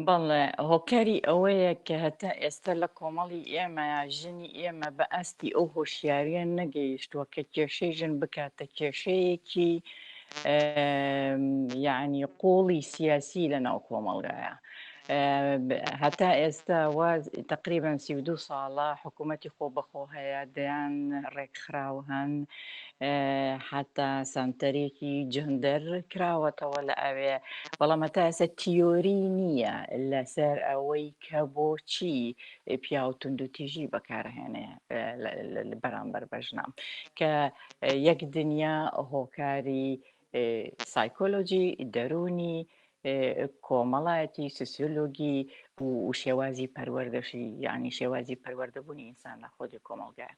بەڵێ هۆکاری ئەوەیە کە هەتا ئێستا لە کۆمەڵی ئێمە ژنی ئێمە بە ئاستی ئەو هۆشیاریە نەگەیشتووە کە کێشەی ژن بکاتە کێشەیەکی یعنی قۆڵی سیاسی لە ناو کۆمەڵگایە. هەتا ئێستا واز تقریبان 32 ساڵە حکوومەتی خۆبەخۆ هەیە دەیان ڕێکخراو هەن حتا سانتەرێکی جندەر کراوەتەوە لە ئەوێ بەڵام هەتا ئێستا تیۆری نییە لەسەر ئەوەی کە بۆچی پیا و تونند و تیژی بەکارهێنێ بەرامبەر بەژنام کە یەک دنیا هۆکاری سایکۆلۆجی دەرونی کۆمەڵایەتی سوسیۆلۆگی و شێوازی پەروەردەشی یعنی شێوازی پەروەردەبوونی ئینسان لە خۆی کۆمەڵگایە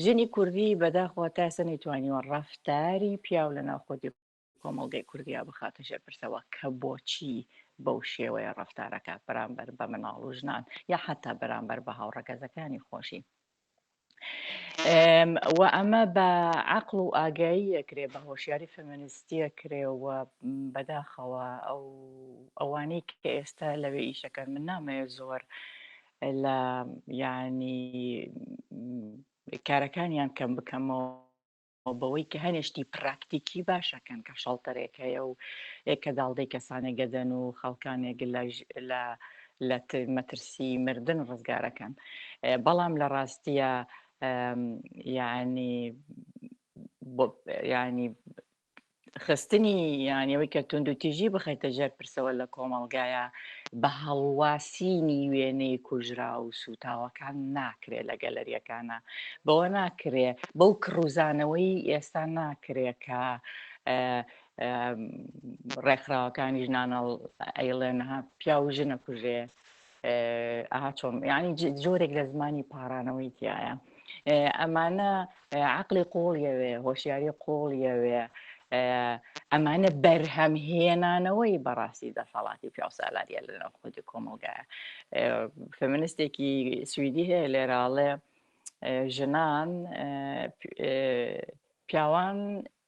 ژنی کوردی بەداخەوە تاسە نەیتوانیوە ڕەفتاری پیاو لە ناوخۆی کۆمەڵگەی کوردیا بخاتە ژێرپرسەوە کە بۆچی بەو شێوەیە ڕەفتارەکە بەرامبەر بە مناڵ و ژنان یا حتا بەرامبەر بە هاوڕەگەزەکانی خۆشی و ئەمە بە عقل و ئاگایی ئەکرێ بە هۆشیاری فەمەنیستیە کرێەوە بەداخەوە ئەوانەی کە ئێستا لەوێ ئیشەکەن من نامەیە زۆر لە ینی کارەکانیان کەم بکەمەوە بەوەی کە هەنێشتی پراکتیکی باشەکەن کە شەڵتەرێک هەیە و کە داڵدەی کەسانێک گەدەن و خەڵکانێک لە مەترسی مردن ڕزگارەکەن بەڵام لە ڕاستیە ینی خستنی یانیەوەی کە تونند و تیژی بخەیتە ژێر پرسەوە لە کۆمەڵگایە بە هەڵواسینی وێنەی کوژرا و سوتاوەکان ناکرێت لە گەلەریەکانە بەوە ناکرێ بەو کڕوزانەوەی ئێستا ناکرێت کە ڕێکخراوەکانی ژنانە ئەیڵێنها پیا و ژنە کوژێ ئاها چۆم ینی جۆرێک لە زمانی پارانەوەی تایە ئەمانە عقلی قۆڵیەوێ هۆشیاری قۆڵیەوێ ئەمانە بەرهەمهێنانەوەی بەڕاستی دەسەڵاتی پیاسالاریە لە ناوخۆی کۆمەڵگایە فەمەنیستێکی سویدی هەیە لێراڵێ ژنان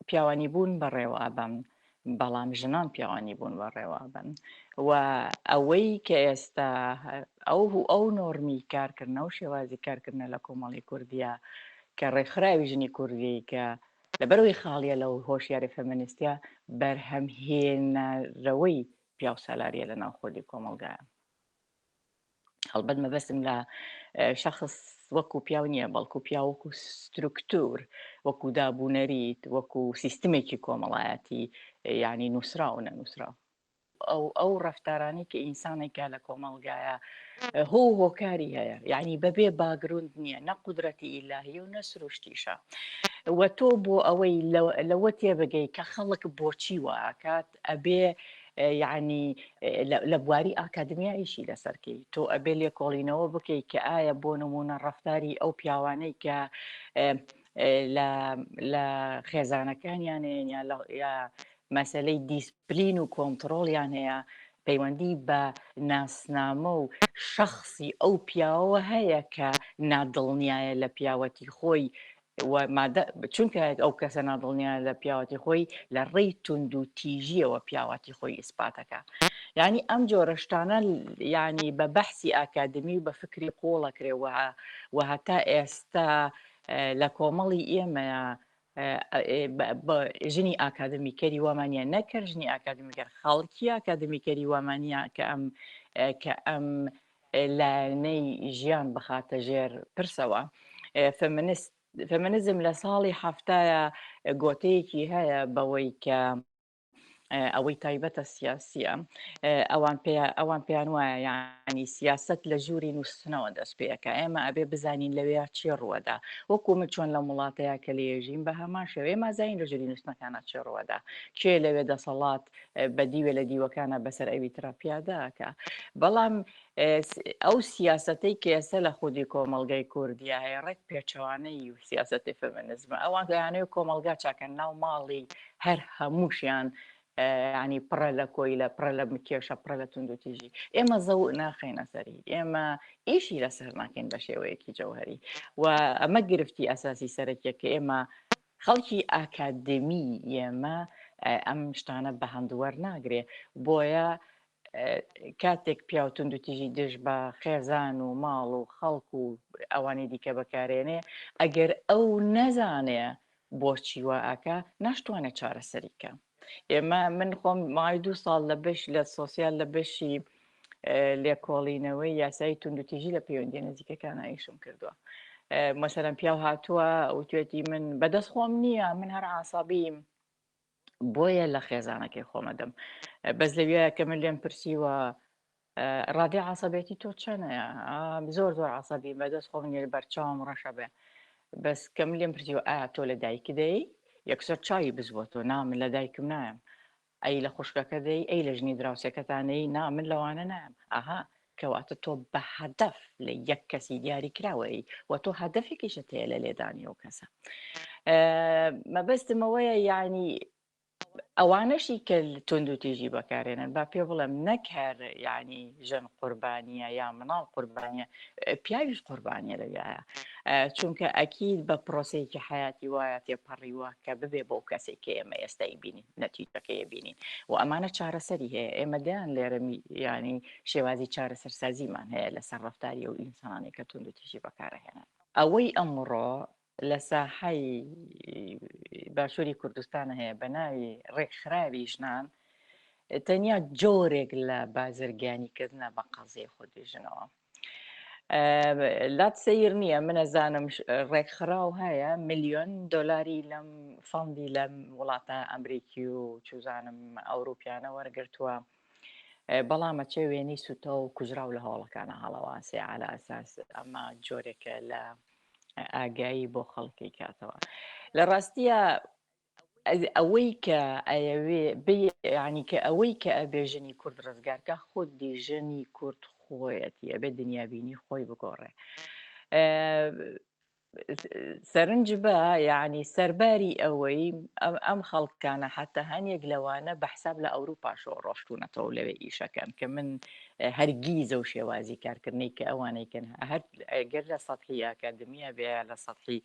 پیاوانی بوون بەڕێوابن بەڵام ژنان پیاوانی بوون بەڕێوابن و ئەوەی کە ئێستا ئەو نۆرمی کارکردنە و شێوازی کارکردنە لە کۆمەڵی کوردیا کە ڕێکخراوی ژنی کوردی کە لەبەرەوەی خاڵیە لەو هۆشیاری فەمەنیستیا بەرهەمهێنەرەوەی پیاوسالاریە لە ناوخۆی کۆمەڵگایە هەڵبەت مەبەستم لە شەخص وەکو پیاو نییە بەڵکو پیا وەکو ستروکتور وەکو دابوونەریت وەکو سیستمێکی کۆمەڵایەتی ینی نووسرا و نەنووسرا ئەو ڕەفتارانی کە ئینسانێکە لە کۆمەڵگایە هۆکاری هەیە یعنی بەبێ باگروند نییە نە قودرەتی ئیلاهی و نەسروشتیشە وە تۆ بۆ ئەوەی لەوە تێبگەی کە خەڵک بۆچی وەکات ئەبێ یعنی لە بواری ئاکادمیایشی لەسەرکەی تۆ ئەبێ لێکۆڵینەوە بکەیت کە ئایا بۆ نمونە ڕەفتاری ئەو پیاوانەی کە لە خێزانەکانیان یا مەسلەی دیسپلین و کۆنتترۆلیان هەیە پەیوەندی بە ناسنامە و شخصی ئەو پیاوە هەیە کە نادڵنیایە لە پیاوەتی خۆی چونکە ئەو کەسە نادڵنیە لە پیاوەتی خۆی لە ڕێی تونند و تیژیەوە پیاوەتی خۆی ئیسپاتەکە ینی ئەم جۆرەشتانە ینی بە بەحسی ئاکادمی و بە فکری قۆڵەکرێەوە و هەتا ئێستا لە کۆمەڵی ئێمەیە ژنی ئاکادمیکەری وامانە نەکرد ژنی ئاکادمیکە خەڵکی ئاکادمیکەری وامانە کە ئەم لایەنەی ژیان بخاتە ژێر پرسەوە فەمەنیزم لە ساڵی هەفتایە گۆتەیەکی هەیە بەوەی کە ئەوەی تایبەتە سیاسیە ئەوان پێیان وایە یعنی سیاست لە ژووری نووسنەوە دەست پێەکە ئێمە ئەبێ بزانین لەوەیە چی ڕوەدا وەکو من چۆن لە وڵاتەیە کە لە ێژین بە هەمان شێوەیە مازین لە ژووری نووسنەکانە چی ڕوەدا کێ لەوێ دەسەڵات بەدیوێ لە دیوەکانە بەسەر ئەوی تراپیاداکە بەڵام ئەو سیاستەی کە ئێستا لە خودی کۆمەڵگەی کوردیا هەیە ڕێک پێچەوانەی و سیاستی فەمەنیزمە ئەوان گەیانەوە کۆمەلگا چاکەن ناو ماڵی هەر هەمووشیان ینی پڕە لە کۆی لە پڕە لە کێشە پڕە لە تونند و تیژی ئێمە زەو ناخینە سەری ئێمە ئیشی لەسەر ناکەین بە شێوەیەکی جەوهری و ئەمە گرفتی ئەساسی سەرەکیە کە ئێمە خەڵکی ئاکادمی ئێمە ئەم شتانە بە هەندوەر ناگرێ بۆیە کاتێک پیا و تونند و تیژی دژ بە خێزان و ماڵ و خەڵک و ئەوانی دیکە بەکارێنێ ئەگەر ئەو نەزانێ بۆچی وا ئاکا ناشتوانێت چارەسەریکە. ئێمە من خۆم مای 2 ساڵ لە بەش لە سۆسیال لە بەشی لێکۆڵینەوەی یاسایی تونند و تیژی لە پەیوەندی نزیکەکان ئایشم کردووە. مەسەرەن پیاو هاتووە وتوێتی من بەدەست خۆم نییە، من هەر عاسەبیم، بۆیە لە خێزانەکەی خۆمەدەم. بەس لەوێە کە من لێم پرسیوە ڕادێ عاسەبێتی تۆ چەنەیە؟ زۆر زۆر عاسەبی، بەدەست خۆم نیە بەرچاوم ڕەشە بێ. بەس کە من لێم پرسیوە ئایا تۆ لە دایکی دەی؟ یەکسەر چاوی بزوە تۆ، نا من لە دایکم نایم. ئەی لە خوشکەکە دەی؟ ئەی لە ژنی دراوسەکەتانەی؟ نا من لەوانە نایم. ئاها کەواتە تۆ بە هەدەف لە یەک کەسی دیاری کراوەی و تۆ هەدەفێکیشت هەیە لە لێدانی ئەو کەسە. مەبەستمەوەیە یعنی ئەوانەشی کە تونند و تیژی بەکارێنن با پێ بڵێم نەک هەر یعنی ژن قوربانیە یا مناڵ قوربانیە، پیاویش قوربانیە لەویایە، چونکە ئەکید بە پرۆسەیەکی حیاتی وایە تێپەڕی وە کە ببێ بەو کەسێک کە ئێمە ئێستای بینین نەتیجەکەی بینین و ئەمانە چارەسەری هەیە. ئێمە دەیان لێرە ینی شێوازی چارەسەرسازیمان هەیە لەسەر ڕەفتاری و ئینسانانی کە تونند و تیژی بەکارەهێنن. ئەوەی ئەمڕۆ لە ساحەی باشووری کوردستانە هەیە بە ناوی ڕێکخراوی ژنان تەنیا جۆرێک لە بازرگانیکردنە بە قەزەی خودێژنەوە. لات سەیر نییە، منەزانم ڕێکخراو هەیە ملیۆن دۆلاری لەم فەندی لەم وڵاتە ئەمریکی و چوزانم ئەوروپیانە وەرگرتووە، بەڵامە چێ وێنەی سوتە و کوژراو لە هەوڵەکانە هەڵەواسێ على ئەساس ئەمە جۆرێکە لە ئاگایی بۆ خەڵکی کاتەوە. لە ڕاستیە ئەوەی کە ئەیەوێ ینی کە ئەوەی کە ئەبێ ژنی کورد ڕزگارکە خودی ژنی کورد خۆیەتی ئەبێ دنیابینی خۆی بگۆڕێ. سەرنج بە یعنی سەرباری ئەوەی ئەم خەڵکانە حتا هەنێک لەوانە بەحساب لە ئەوروپاشەوە ڕۆشتونەتەوە لەوێ ئیشەکەن کە من هەرگیزە و شێوازی کارکردنی کە ئەوانەیکەن هەر ئەگەر لە سەطحی ئاکادمیە بێ لە سەطحی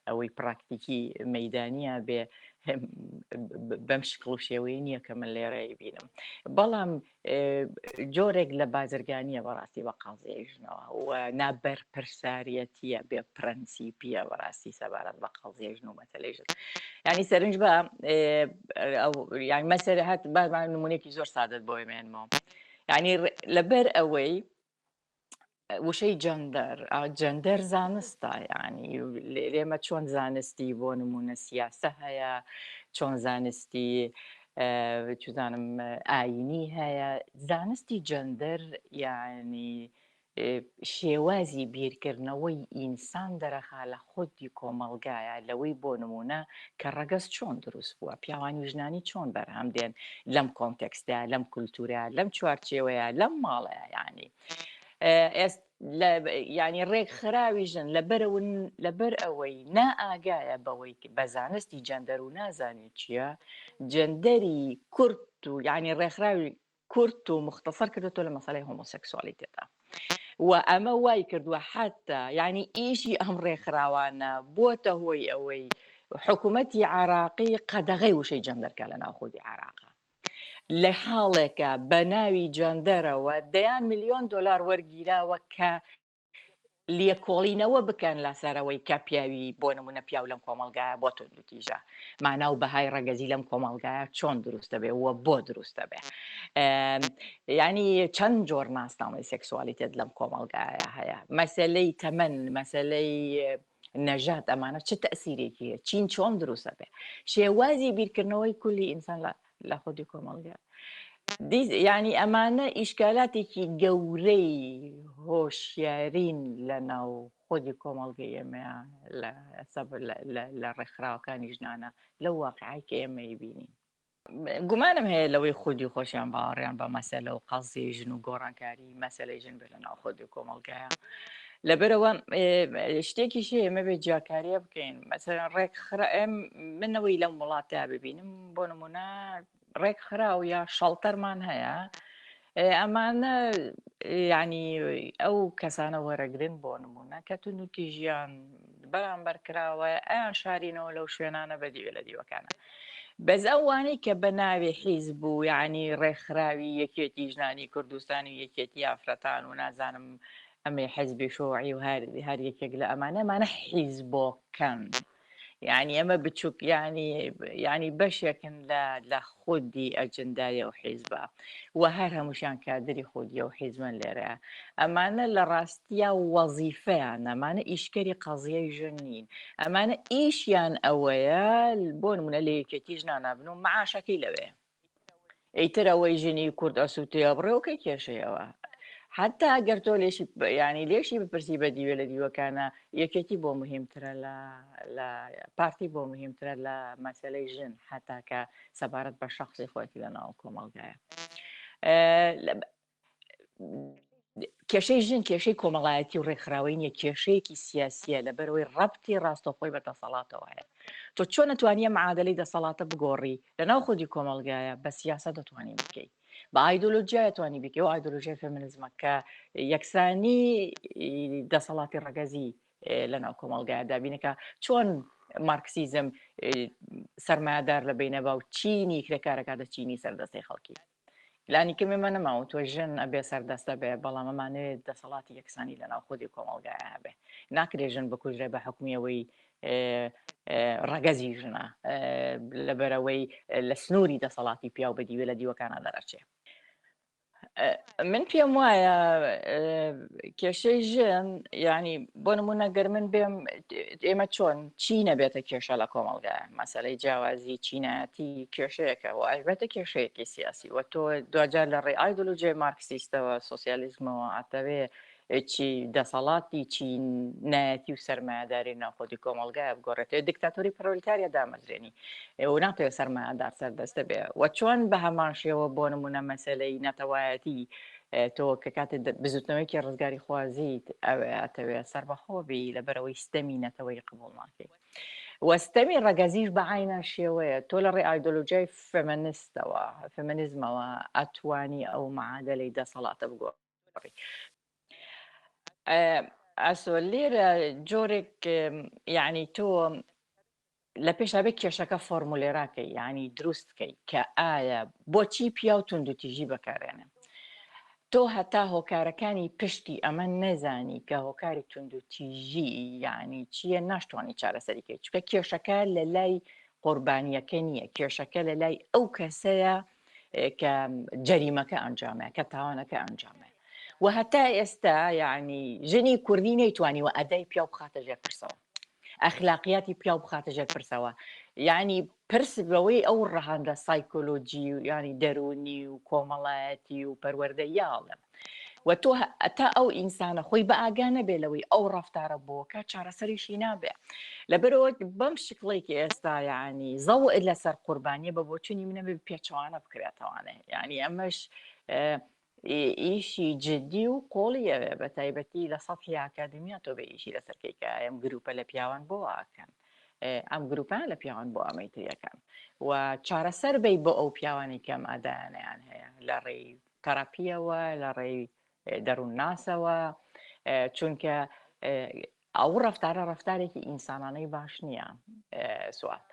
ئەوەی پراکتیکی مەیدانیە بێ بەم شکڵ و شێوەیە نییە کە من لێرەی بینم. بەڵام جۆرێک لە بازرگانیە بەڕاستی بە قەزێژنەوە و نابەرپرساریەتیە بێ پرەنسیپیە بەڕاستی سەبارەت بە قەزێژن و مەتەلێژن. ینی سەرنج بە یانی مەسەرە هات بامان نمونێکی زۆر سادت بۆ مێنمەوە. ینی لەبەر ئەوەی وشەی جەندەر زانستە، ینی لێمە چۆن زانستی بۆ نمونە سیاسە هەیە، چۆن زانستی چزانم ئاینی هەیە، زانستی جەندەر ینی شێوازی بیرکردنەوەی ئینسان دەرەخا لە خودی کۆمەڵگایە لەوەی بۆ نمونە کە ڕەگەز چۆن دروست بووە، پیاوانی ژنانی چۆن بەرهەم دێن لەم کۆنتێکستە، لەم کولتورە، لەم چوارچێوەیە، لەم ماڵەیە. ینی ینی ڕێکخراوی ژن لەبەر ئەوەی نائگایە بەوەی بە زانستی جەندەر و نازانی چییە، جەندەری کورد و ینی ڕێکخراوی کورد و مختصەر کردوتۆ لە مەسەلەی هۆمۆسێکسوالیتێدا و ئەمە وای کردووە حتا ینی ئیشی ئەم ڕێکخراوانە بۆتە هۆی ئەوەی حکوومەتی عراقی قەدەغەی وشەی جەندەرکە لە ناوخۆی عێراقا لە حاڵێکە بە ناوی جەندەرەوە دەیان ملیۆن دۆلار وەرگیراوە کە لێکۆڵینەوە بکەن لەسەرەوەی کە پیاوی بۆ نمونە پیاو لەم کۆمەڵگایە بۆ تونند و تیژە ماناو بەهای ڕەگەزی لەم کۆمەڵگایە چۆن دروستە بێ وە بۆ دروستە بێ. ینی چەند جۆر ناسنامەی سێکسوالیتێت لەم کۆمەڵگایە هەیە، مەسەلەی تەمەن، مەسەلەی نەژات، ئەمانە چه تەئسیرێکی هەیە، چین چۆن دروستە بێ، شێوازی بیرکردنەوەی کولی ئینسان لە خودی کۆمەڵگایە. ینی ئەمانە ئیشکالاتێکی گەورەی هۆشیارین لە ناو خودی کۆمەڵگەی ئێمەیە لە ڕێکخراوەکانی ژنانە لەو واقعی کە ئێمەی بینین. گومانم هەیە لەوەی خودی خۆشیان باوەڕیان بە مەسەلە و قەزی ژن و گۆڕانکاری مەسەلەی ژن بێت لە ناو خودی کۆمەڵگایە. لەبەرەوە شتێکیشی ئێمە بێت جیاکاریە بکەین، مەسەلەن منەوەی لەم وڵاتەیە ببینم بۆ نمونە ڕێکخراو یا شەڵتەرمان هەیە، ئەمانە ینی ئەو کەسانە وەرەگرن بۆ نمونە کە تونند و تیژیان بەرامبەر کراوە ئەیان شارینەوە لەو شوێنانە بەدیوێ لە دیوەکانە. بەس ئەوانەی کە بە ناوێ حیزب و یعنی ڕێکخراوی یەکێتی ژنانی کوردستان و یەکێتی ئافرەتان و نازانم ئەمێ حەزبی شۆعی و هەر یەکێک لە ئەمانەمانە حیزبۆکەن. يعني ئەمە بچووک ینی بەشێکن لە خودی ئەجندایە و حیزبە و هەر هەمووشیان کادری خودیە و حیزمن لێرەیە ئەمانە لە ڕاستیە وەزیفەیان ئەمانە ئیشکەری قەزیەی ژن نین ئەمانە ئیشیان ئەوەیە بۆ نمونە لە یەکێتی ژنانابن و معاشەکەی لەوێ ئەیتر ئەوەی ژنی کورد ئەسووتەیە بڕێوکەی کێشەیەوە حتا ئەگەر تۆ لێشی ینی لێشی بپرسی بە دیوێ لە دیوەکانە یەکێتی بۆ مهمترە لە پارتی بۆ مهمترە لە مەسلەی ژن حتا کە سەبارەت بە شخصی خۆی لە ناو کۆمەڵگایە کێشەی ژن کێشەی کۆمەڵایەتی و ڕێکخراوەی نیە کێشەیەکی سیاسیە لەبەرەوەی ڕەبتی ڕاستەخۆی بە دەسەڵاتەوە هەیە تۆ چۆن نتوانیە معادلەی دەسەڵاتە بگۆڕی لە ناو خودی کۆمەڵگایە بە سیاسە دەتوانین بکەیت بە ئایدۆلۆژیا توانی بکەی و ئایدۆلۆژیای فێمینیزمە کە یەکسانی دەسەڵاتی ڕەگەزی لە ناو کۆمەڵگایە دابینەکە چۆن مارکسیزم سەرمایه‌دار لە بینەبا و چینی کرێکارەکە چینی سەردەستەی خەڵکی لانی کەمێ مە نەماوە تۆ ژن ئەبێ سەردەستە بێ بەڵام ئەمانەوێت دەسەڵاتی یەکسانی لە ناو خودی کۆمەڵگایە هەبێ ناکرێ ژن بکوژرێ بە حکومیەوەی ڕەگەزی ژنە لەبەرەوەی لە سنووری دەسەڵاتی پیا و بەدیوێ لە دیوەکانە دەرەچێ من پێم وایە کێشەی ژن ینی بۆ نمونە گەرمن بێم ئێمە چۆن چی نەبێتە کێشە لە کۆمەڵگایە مەسەلەی جیاوازی چینایەتی کێشەیەکە و ئایبێتە کێشەیەکی سیاسی و تۆ دوجار لە ڕێ ئایدۆلۆژیای مارکسیستەوە سۆسیالیزمەوە ئاتەوێ چی دەسەڵاتی چینایەتی و سەرمایه‌داری ناوخۆتی کۆمەڵگایە بگۆڕێتەوە دیکتاتۆری پرۆلتاریا دامەزرێنی و ناتوێت سەرمایه‌دار سەردەستە بێ و چۆن بە هەمان شێوە بۆ نمونە مەسەلەی نەتەوایەتی تۆ کە کاتێک بزوتنەوەیکی ڕزگاری خوازیت ئەوێتەوێت سەربەخۆبی لەبەرەوەی ستەمی نەتەوەی قبول ناکەی وەستەمی ڕەگەزیش بەعینە شێوەیە تۆ لە ڕێ ئایدۆلۆژیای فێمەنیستەوە فێمەنیزمەوە ئەتوانی ئەو معادلەی دەسەڵاتە بگۆڕی ئەسۆ لێرە جۆرێک یعنی تۆ لە پێشابێت کێشەکە فۆرمولێراکەی ینی دروستکەی کە ئایا بۆچی پیا و توندوتیژی بەکارێنن تۆ هەتا هۆکارەکانی پشتی ئەمە نەزانی کە هۆکاری توندوتیژی یعنی چییە ناشتوانانی چارەسەریکەی چکە کێشەکە لە لای قوربانیەکە نییە کێشەکە لە لای ئەو کەسەیە کە جەریمەکە ئەنجامە کە تاوانەکە ئەنجامە و هەتا ئێستا یعنی ژنی کوردی نەیتوانی و ئەدای پیا بخاتە ژێر پرسەوە ئەخلاقیاتی پیا بخاتە ژێر پرسەوە یعنی پرس بەوەی ئەو ڕەهاندە سایکۆلۆجی و ینی دەرونی و کۆمەڵایەتی و پەروەردە یاڵم و تۆ ئەتا ئەو ئینسانە خۆی بە ئاگانە بێ لەوەی ئەو ڕەفتارە بۆکە چارەسەریشی نابێ لەبەرەوە بەم شکڵێکی ئێستا یعنی زەو لەسەر قوربانیە بە بۆچوونی منە بێ پێچوانە بکرێتەوانێ یعنی ئەمەش ئیشی جددی و قۆڵیەوێ بە تایبەتی لە سەڵکی ئاکادمیا تۆ بە ئیشی لەسەرکەیکە ئەم گروپە لە پیاوان بۆ ئاکەن ئەم گروپان لە پیاوان بۆ ئەمەیتریەکەن و چارەسەر بی بۆ ئەو پیاوانی کەم ئەدانیان هەیە لە ڕێی تەراپیەوە لە ڕێی دەروون ناسەوە چونکە ئەو ڕەفتارە ڕەفتارێکی ئینسانانەی باش نییە سوات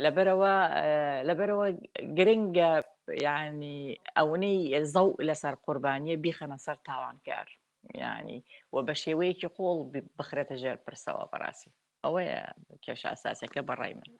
لەبەرەوە گرنگە ینی ئەوەی زەو لەسەر قوربانیە بیخەنە سەر تاوانکار ینی و بە شێوەیەکی قۆڵ بخرێتە ژێر پرسەوە بەڕاستی ئەوەیە کێشە ئاساسەکە بەڕای من